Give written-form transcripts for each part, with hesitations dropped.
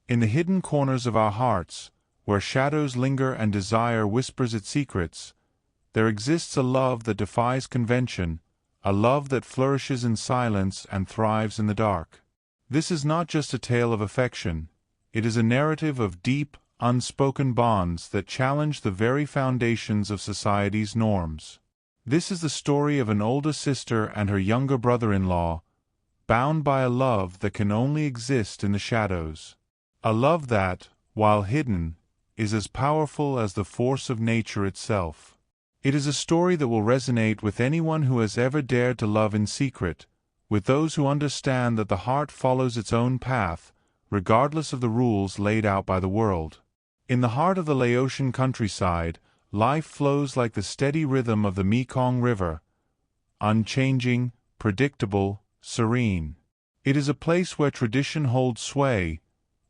In the hidden corners of our hearts, where shadows linger and desire whispers its secrets, there exists a love that defies convention, a love that flourishes in silence and thrives in the dark. This is not just a tale of affection. It is a narrative of deep, unspoken bonds that challenge the very foundations of society's norms. This is the story of an older sister and her younger brother-in-law, bound by a love that can only exist in the shadows. A love that, while hidden, is as powerful as the force of nature itself. It is a story that will resonate with anyone who has ever dared to love in secret, with those who understand that the heart follows its own path, regardless of the rules laid out by the world. In the heart of the Laotian countryside, life flows like the steady rhythm of the Mekong River, unchanging, predictable, serene. It is a place where tradition holds sway,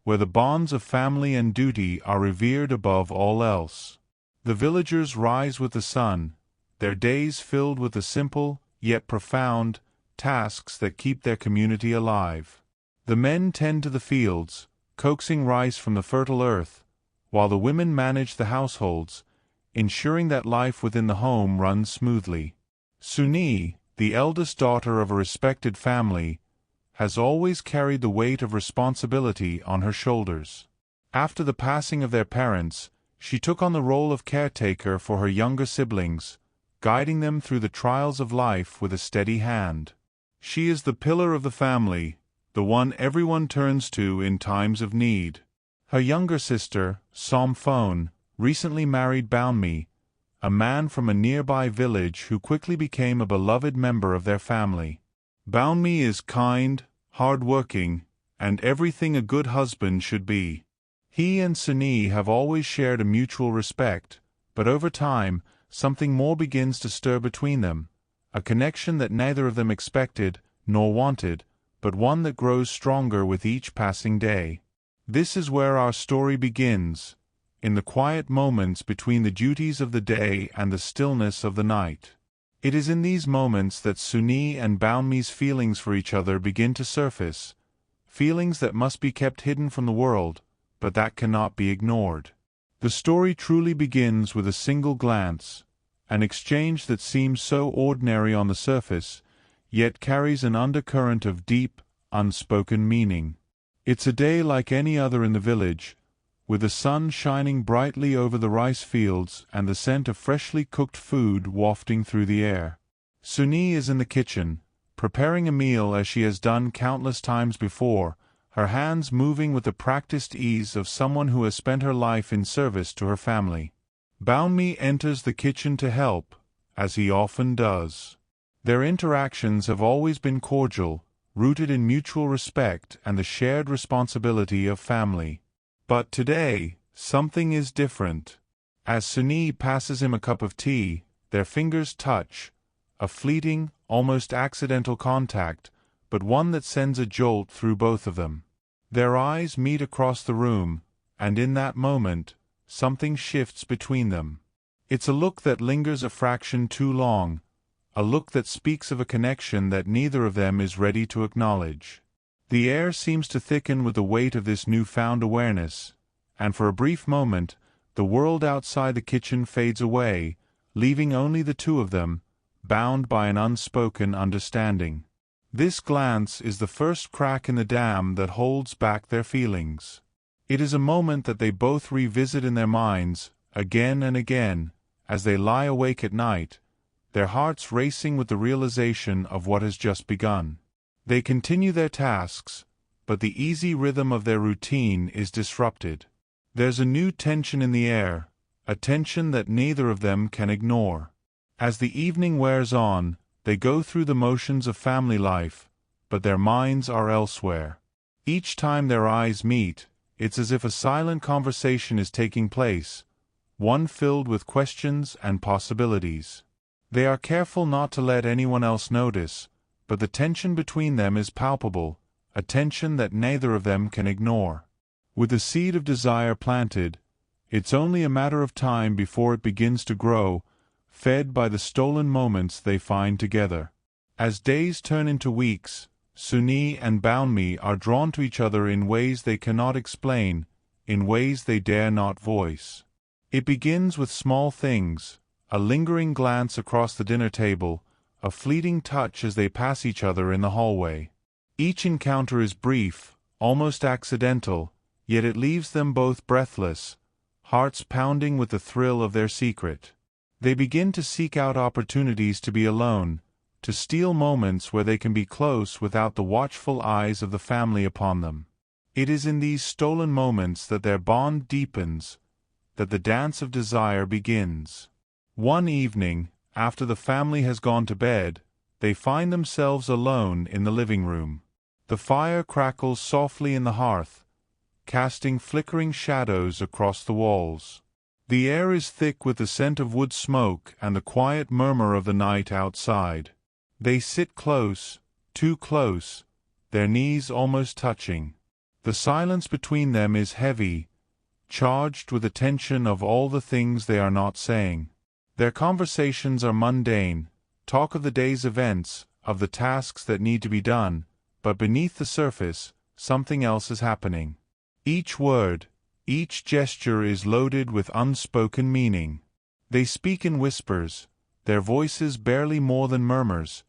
where the bonds of family and duty are revered above all else. The villagers rise with the sun, their days filled with the simple, yet profound, tasks that keep their community alive. The men tend to the fields, coaxing rice from the fertile earth, while the women manage the households, ensuring that life within the home runs smoothly. Suni, the eldest daughter of a respected family, has always carried the weight of responsibility on her shoulders. After the passing of their parents, she took on the role of caretaker for her younger siblings, guiding them through the trials of life with a steady hand. She is the pillar of the family, the one everyone turns to in times of need. Her younger sister, Somphone, recently married Baunmi, a man from a nearby village who quickly became a beloved member of their family. Baunmi is kind, hard-working, and everything a good husband should be. He and Suni have always shared a mutual respect, but over time, something more begins to stir between them, a connection that neither of them expected nor wanted, but one that grows stronger with each passing day. This is where our story begins, in the quiet moments between the duties of the day and the stillness of the night. It is in these moments that Suni and Baunmi's feelings for each other begin to surface, feelings that must be kept hidden from the world, but that cannot be ignored. The story truly begins with a single glance, an exchange that seems so ordinary on the surface, yet carries an undercurrent of deep, unspoken meaning. It's a day like any other in the village, with the sun shining brightly over the rice fields and the scent of freshly cooked food wafting through the air. Suni is in the kitchen, preparing a meal as she has done countless times before, her hands moving with the practiced ease of someone who has spent her life in service to her family. Baunmi enters the kitchen to help, as he often does. Their interactions have always been cordial, rooted in mutual respect and the shared responsibility of family. But today, something is different. As Suni passes him a cup of tea, their fingers touch, a fleeting, almost accidental contact, but one that sends a jolt through both of them. Their eyes meet across the room, and in that moment, something shifts between them. It's a look that lingers a fraction too long, a look that speaks of a connection that neither of them is ready to acknowledge. The air seems to thicken with the weight of this newfound awareness, and for a brief moment, the world outside the kitchen fades away, leaving only the two of them, bound by an unspoken understanding. This glance is the first crack in the dam that holds back their feelings. It is a moment that they both revisit in their minds, again and again, as they lie awake at night, their hearts racing with the realization of what has just begun. They continue their tasks, but the easy rhythm of their routine is disrupted. There's a new tension in the air, a tension that neither of them can ignore. As the evening wears on, they go through the motions of family life, but their minds are elsewhere. Each time their eyes meet, it's as if a silent conversation is taking place, one filled with questions and possibilities. They are careful not to let anyone else notice, but the tension between them is palpable, a tension that neither of them can ignore. With the seed of desire planted, it's only a matter of time before it begins to grow, fed by the stolen moments they find together. As days turn into weeks, Suni and Baunmi are drawn to each other in ways they cannot explain, in ways they dare not voice. It begins with small things, a lingering glance across the dinner table, a fleeting touch as they pass each other in the hallway. Each encounter is brief, almost accidental, yet it leaves them both breathless, hearts pounding with the thrill of their secret. They begin to seek out opportunities to be alone, to steal moments where they can be close without the watchful eyes of the family upon them. It is in these stolen moments that their bond deepens, that the dance of desire begins. One evening, after the family has gone to bed, they find themselves alone in the living room. The fire crackles softly in the hearth, casting flickering shadows across the walls. The air is thick with the scent of wood smoke and the quiet murmur of the night outside. They sit close, too close, their knees almost touching. The silence between them is heavy, charged with the tension of all the things they are not saying. Their conversations are mundane, talk of the day's events, of the tasks that need to be done, but beneath the surface, something else is happening. Each word, each gesture is loaded with unspoken meaning. They speak in whispers, their voices barely more than murmurs,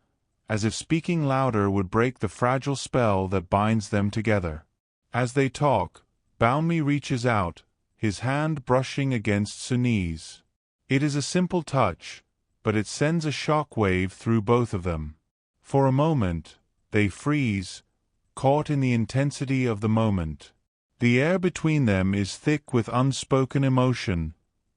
as if speaking louder would break the fragile spell that binds them together. As they talk, Baunmi reaches out, his hand brushing against Suni's. It is a simple touch, but it sends a shock wave through both of them. For a moment, they freeze, caught in the intensity of the moment. The air between them is thick with unspoken emotion,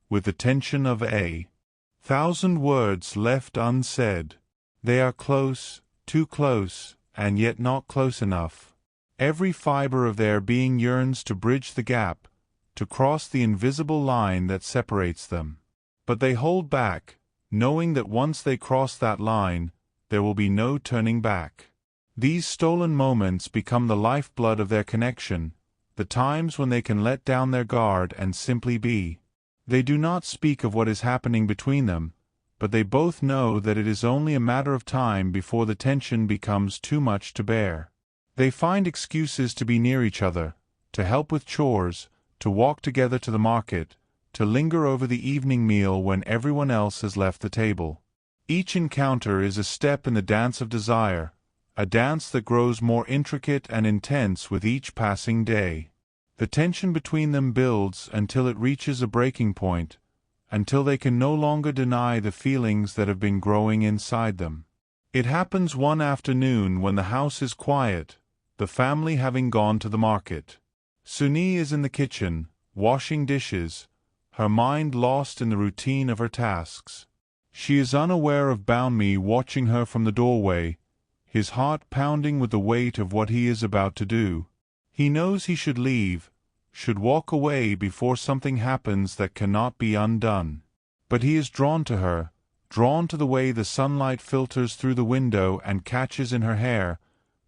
with the tension of 1,000 words left unsaid. They are close, too close, and yet not close enough. Every fiber of their being yearns to bridge the gap, to cross the invisible line that separates them. But they hold back, knowing that once they cross that line, there will be no turning back. These stolen moments become the lifeblood of their connection, the times when they can let down their guard and simply be. They do not speak of what is happening between them, but they both know that it is only a matter of time before the tension becomes too much to bear. They find excuses to be near each other, to help with chores, to walk together to the market, to linger over the evening meal when everyone else has left the table. Each encounter is a step in the dance of desire, a dance that grows more intricate and intense with each passing day. The tension between them builds until it reaches a breaking point, until they can no longer deny the feelings that have been growing inside them. It happens one afternoon when the house is quiet, the family having gone to the market. Suni is in the kitchen, washing dishes, her mind lost in the routine of her tasks. She is unaware of Baunmi watching her from the doorway, his heart pounding with the weight of what he is about to do. He knows he should leave, should walk away before something happens that cannot be undone. But he is drawn to her, drawn to the way the sunlight filters through the window and catches in her hair,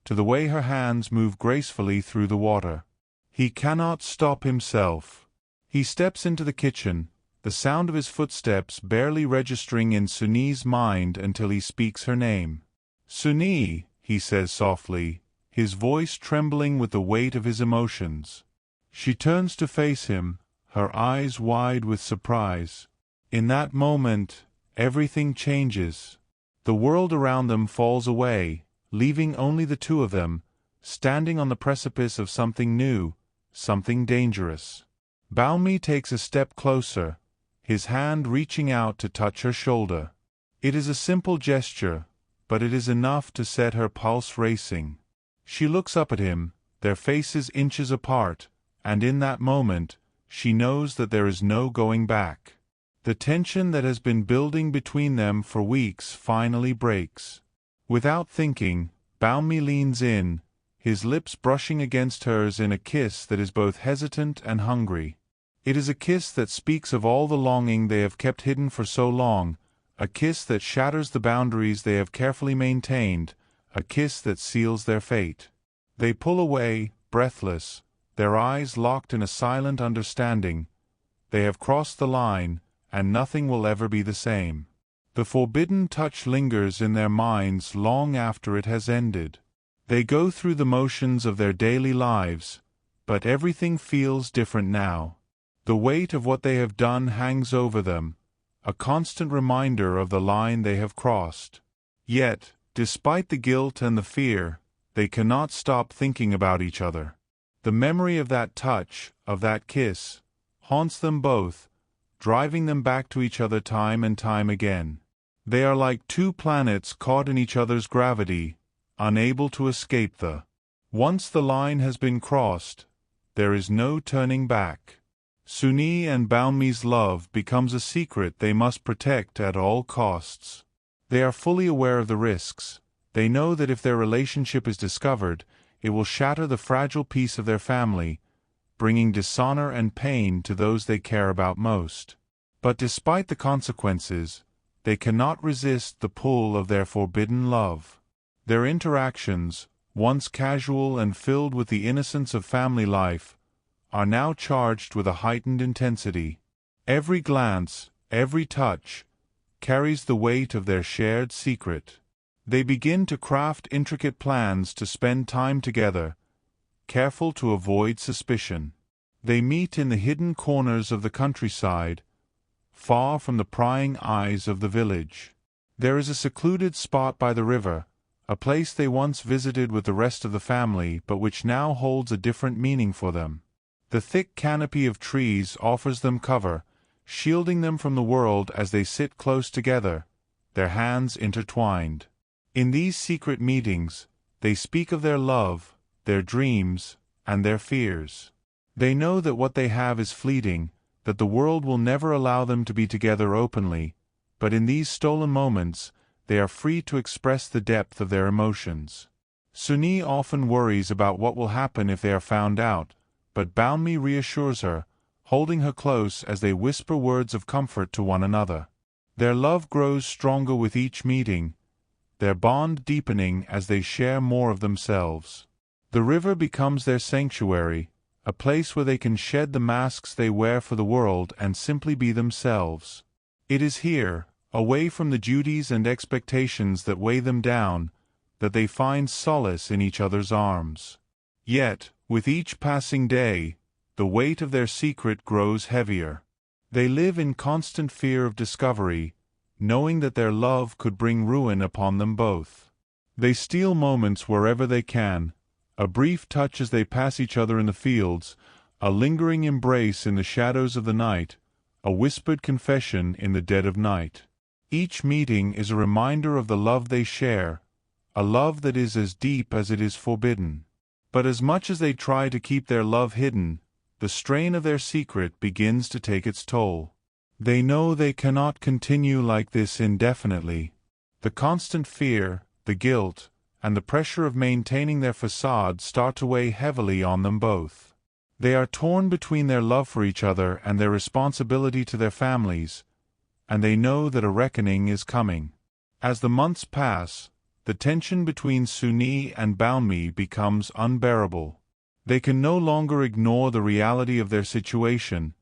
to the way her hands move gracefully through the water. He cannot stop himself. He steps into the kitchen, the sound of his footsteps barely registering in Suni's mind until he speaks her name. "Suni," he says softly, his voice trembling with the weight of his emotions. She turns to face him, her eyes wide with surprise. In that moment, everything changes. The world around them falls away, leaving only the two of them, standing on the precipice of something new, something dangerous. Baunmi takes a step closer, his hand reaching out to touch her shoulder. It is a simple gesture, but it is enough to set her pulse racing. She looks up at him, their faces inches apart, and in that moment, she knows that there is no going back. The tension that has been building between them for weeks finally breaks. Without thinking, Baunmi leans in, his lips brushing against hers in a kiss that is both hesitant and hungry. It is a kiss that speaks of all the longing they have kept hidden for so long, a kiss that shatters the boundaries they have carefully maintained, a kiss that seals their fate. They pull away, breathless, their eyes locked in a silent understanding. They have crossed the line, and nothing will ever be the same. The forbidden touch lingers in their minds long after it has ended. They go through the motions of their daily lives, but everything feels different now. The weight of what they have done hangs over them, a constant reminder of the line they have crossed. Yet, despite the guilt and the fear, they cannot stop thinking about each other. The memory of that touch, of that kiss, haunts them both, driving them back to each other time and time again. They are like two planets caught in each other's gravity, unable to escape the. Once the line has been crossed, there is no turning back. Suni and Baomi's love becomes a secret they must protect at all costs. They are fully aware of the risks. They know that if their relationship is discovered, it will shatter the fragile peace of their family, bringing dishonor and pain to those they care about most. But despite the consequences, they cannot resist the pull of their forbidden love. Their interactions, once casual and filled with the innocence of family life, are now charged with a heightened intensity. Every glance, every touch, carries the weight of their shared secret. They begin to craft intricate plans to spend time together, careful to avoid suspicion. They meet in the hidden corners of the countryside, far from the prying eyes of the village. There is a secluded spot by the river, a place they once visited with the rest of the family but which now holds a different meaning for them. The thick canopy of trees offers them cover, shielding them from the world as they sit close together, their hands intertwined. In these secret meetings, they speak of their love, their dreams, and their fears. They know that what they have is fleeting, that the world will never allow them to be together openly, but in these stolen moments, they are free to express the depth of their emotions. Suni often worries about what will happen if they are found out, but Baomi reassures her, holding her close as they whisper words of comfort to one another. Their love grows stronger with each meeting, their bond deepening as they share more of themselves. The river becomes their sanctuary, a place where they can shed the masks they wear for the world and simply be themselves. It is here, away from the duties and expectations that weigh them down, that they find solace in each other's arms. Yet, with each passing day, the weight of their secret grows heavier. They live in constant fear of discovery, knowing that their love could bring ruin upon them both. They steal moments wherever they can, a brief touch as they pass each other in the fields, a lingering embrace in the shadows of the night, a whispered confession in the dead of night. Each meeting is a reminder of the love they share, a love that is as deep as it is forbidden. But as much as they try to keep their love hidden, the strain of their secret begins to take its toll. They know they cannot continue like this indefinitely. The constant fear, the guilt, and the pressure of maintaining their facade start to weigh heavily on them both. They are torn between their love for each other and their responsibility to their families, and they know that a reckoning is coming. As the months pass, the tension between Suni and Baomi becomes unbearable. They can no longer ignore the reality of their situation.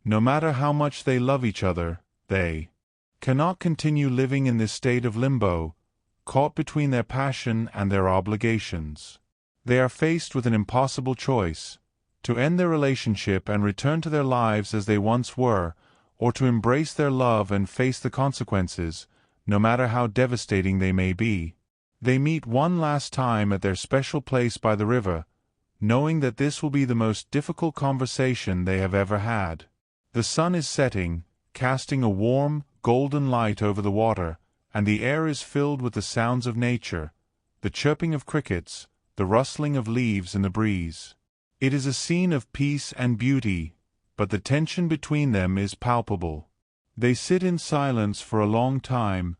No matter how much they love each other, they cannot continue living in this state of limbo, caught between their passion and their obligations. They are faced with an impossible choice: to end their relationship and return to their lives as they once were, or to embrace their love and face the consequences, no matter how devastating they may be. They meet one last time at their special place by the river, knowing that this will be the most difficult conversation they have ever had. The sun is setting, casting a warm, golden light over the water, and the air is filled with the sounds of nature, the chirping of crickets, the rustling of leaves in the breeze. It is a scene of peace and beauty, but the tension between them is palpable. They sit in silence for a long time,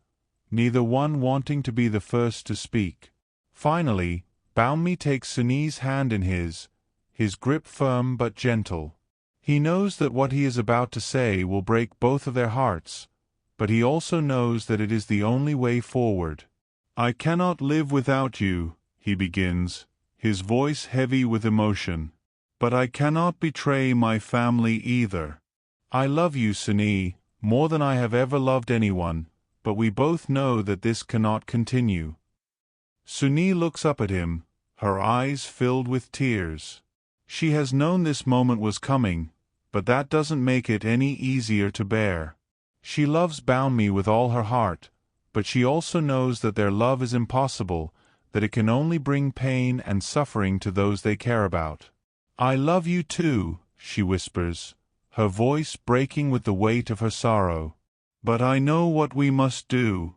neither one wanting to be the first to speak. Finally, Baomi takes Suni's hand in his grip firm but gentle. He knows that what he is about to say will break both of their hearts, but he also knows that it is the only way forward. "I cannot live without you," he begins, his voice heavy with emotion. "But I cannot betray my family either. I love you, Suni, more than I have ever loved anyone, but we both know that this cannot continue." Suni looks up at him, her eyes filled with tears. She has known this moment was coming, but that doesn't make it any easier to bear. She loves Baomi with all her heart, but she also knows that their love is impossible, that it can only bring pain and suffering to those they care about. "I love you too," she whispers, her voice breaking with the weight of her sorrow. "But I know what we must do.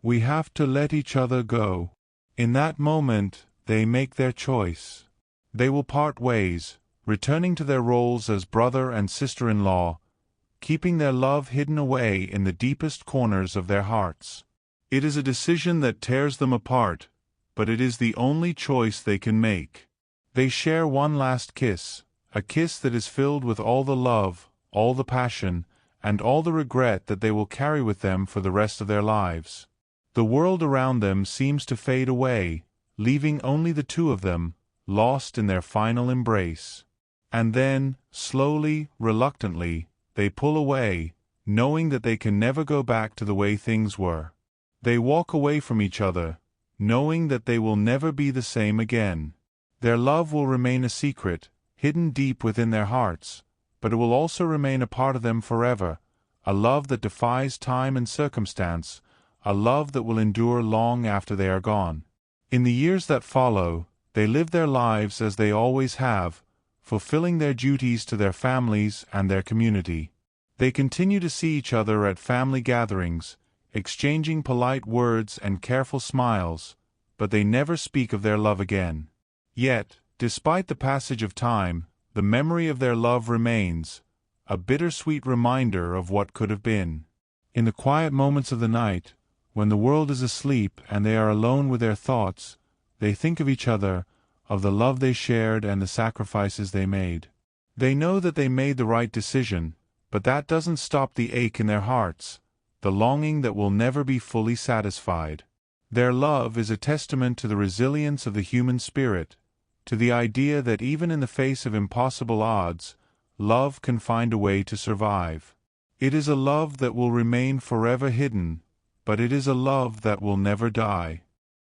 We have to let each other go." In that moment, they make their choice. They will part ways, returning to their roles as brother and sister-in-law, keeping their love hidden away in the deepest corners of their hearts. It is a decision that tears them apart, but it is the only choice they can make. They share one last kiss, a kiss that is filled with all the love, all the passion, and all the regret that they will carry with them for the rest of their lives. The world around them seems to fade away, leaving only the two of them, lost in their final embrace. And then, slowly, reluctantly, they pull away, knowing that they can never go back to the way things were. They walk away from each other, knowing that they will never be the same again. Their love will remain a secret, hidden deep within their hearts, but it will also remain a part of them forever, a love that defies time and circumstance, a love that will endure long after they are gone. In the years that follow, they live their lives as they always have, fulfilling their duties to their families and their community. They continue to see each other at family gatherings, exchanging polite words and careful smiles, but they never speak of their love again. Yet, despite the passage of time, the memory of their love remains, a bittersweet reminder of what could have been. In the quiet moments of the night, when the world is asleep and they are alone with their thoughts, they think of each other, of the love they shared and the sacrifices they made. They know that they made the right decision, but that doesn't stop the ache in their hearts, the longing that will never be fully satisfied. Their love is a testament to the resilience of the human spirit, to the idea that even in the face of impossible odds, love can find a way to survive. It is a love that will remain forever hidden, but it is a love that will never die.